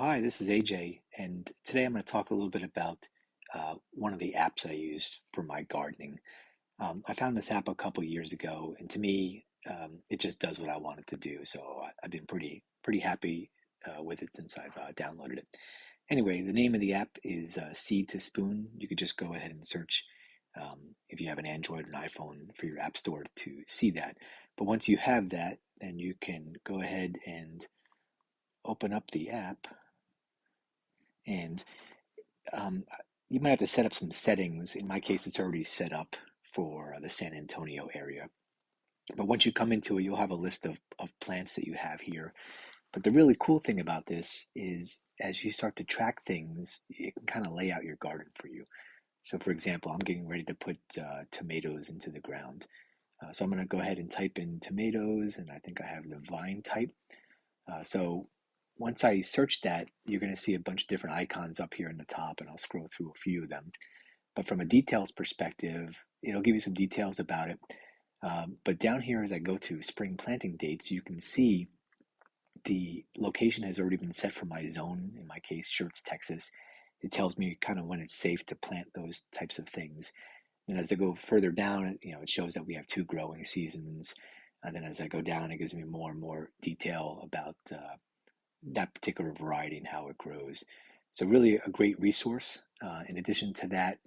Hi, this is AJ, and today I'm going to talk a little bit about one of the apps I use for my gardening. I found this app a couple years ago, and to me, it just does what I want it to do. So I've been pretty happy with it since I've downloaded it. Anyway, the name of the app is Seed to Spoon. You could just go ahead and search if you have an Android or an iPhone for your app store to see that. But once you have that, then you can go ahead and open up the app and Um, you might have to set up some settings. In my case, it's already set up for the San Antonio area. But once you come into it, you'll have a list of plants that you have here. But the really cool thing about this is as you start to track things, it can kind of lay out your garden for you. So, for example, I'm getting ready to put tomatoes into the ground. So I'm going to go ahead and type in tomatoes, and I think I have the vine type. So once I search that, you're going to see a bunch of different icons up here in the top, and I'll scroll through a few of them. But from a details perspective, it'll give you some details about it. But down here, as I go to spring planting dates, you can see the location has already been set for my zone. In my case, Schertz, Texas. It tells me kind of when it's safe to plant those types of things. And as I go further down, it shows that we have two growing seasons. And then as I go down, it gives me more and more detail about that particular variety and how it grows. So really a great resource. In addition to that,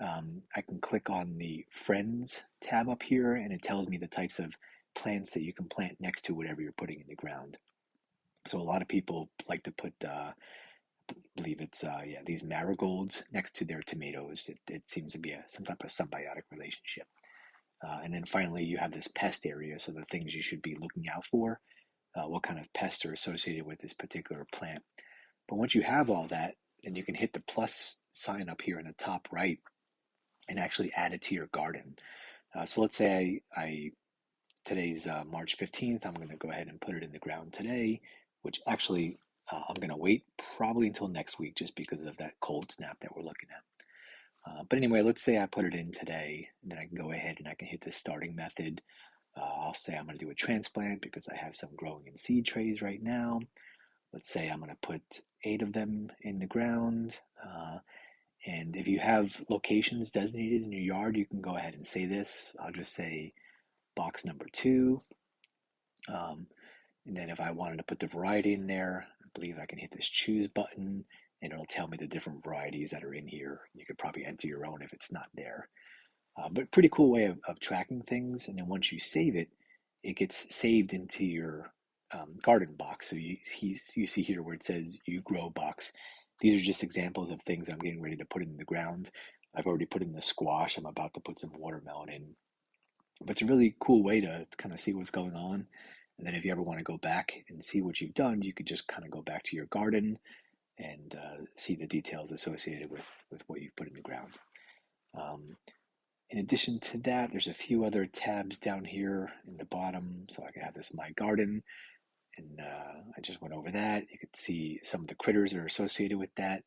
I can click on the Friends tab up here, and it tells me the types of plants that you can plant next to whatever you're putting in the ground. So a lot of people like to put, I believe it's these marigolds next to their tomatoes. It seems to be some type of symbiotic relationship. And then finally, you have this pest area, so the things you should be looking out for, what kind of pests are associated with this particular plant. But once you have all that, then you can hit the plus sign up here in the top right and actually add it to your garden. So let's say I today's March 15th. I'm going to go ahead and put it in the ground today, which actually I'm going to wait probably until next week just because of that cold snap that we're looking at. But anyway, let's say I put it in today, and then I can go ahead and I can hit the starting method. I'll say I'm going to do a transplant because I have some growing in seed trays right now. Let's say I'm going to put 8 of them in the ground. And if you have locations designated in your yard, you can go ahead and say this. I'll just say box number 2. And then if I wanted to put the variety in there, I believe I can hit this choose button and it'll tell me the different varieties that are in here. You could probably enter your own if it's not there. But pretty cool way of tracking things. And then once you save it, it gets saved into your garden box. So you see here where it says you grow box. These are just examples of things that I'm getting ready to put in the ground. I've already put in the squash. I'm about to put some watermelon in. But it's a really cool way to kind of see what's going on. And then if you ever want to go back and see what you've done, you could just kind of go back to your garden and see the details associated with what you've put in the ground. Um, in addition to that, there's a few other tabs down here in the bottom. So I can have this My Garden, and I just went over that. You could see some of the critters that are associated with that.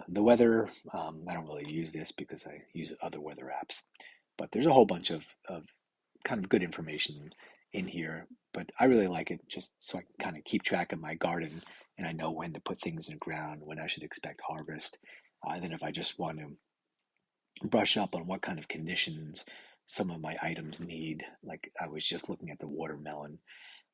The weather, I don't really use this because I use other weather apps, but there's a whole bunch of kind of good information in here. But I really like it just so I can kind of keep track of my garden and I know when to put things in the ground, when I should expect harvest. And then if I just want to brush up on what kind of conditions some of my items need. Like I was just looking at the watermelon.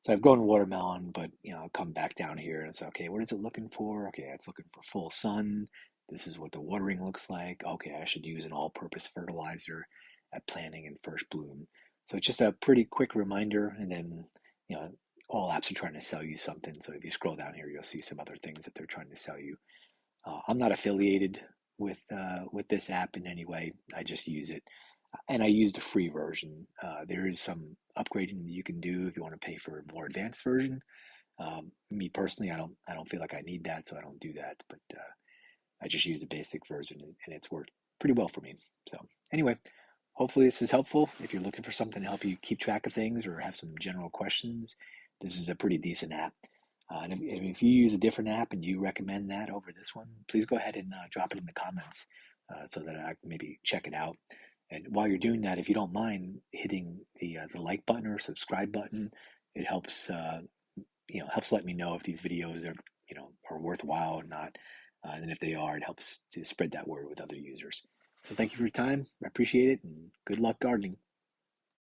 So I've grown watermelon, but I'll come back down here and say, okay, what is it looking for? Okay, it's looking for full sun. This is what the watering looks like. Okay, I should use an all-purpose fertilizer at planting and first bloom. So it's just a pretty quick reminder, and then you know all apps are trying to sell you something. So if you scroll down here, you'll see some other things that they're trying to sell you. I'm not affiliated with this app in any way. I just use it, and I use the free version. There is some upgrading that you can do if you want to pay for a more advanced version. Me personally, I don't feel like I need that, so I don't do that. But I just use the basic version, and it's worked pretty well for me. So anyway, hopefully this is helpful. If you're looking for something to help you keep track of things or have some general questions, this is a pretty decent app. And if you use a different app and you recommend that over this one, please go ahead and drop it in the comments so that I can maybe check it out. And while you're doing that, if you don't mind hitting the like button or subscribe button, it helps helps let me know if these videos are worthwhile or not. And if they are, it helps to spread that word with other users. So thank you for your time. I appreciate it, and good luck gardening.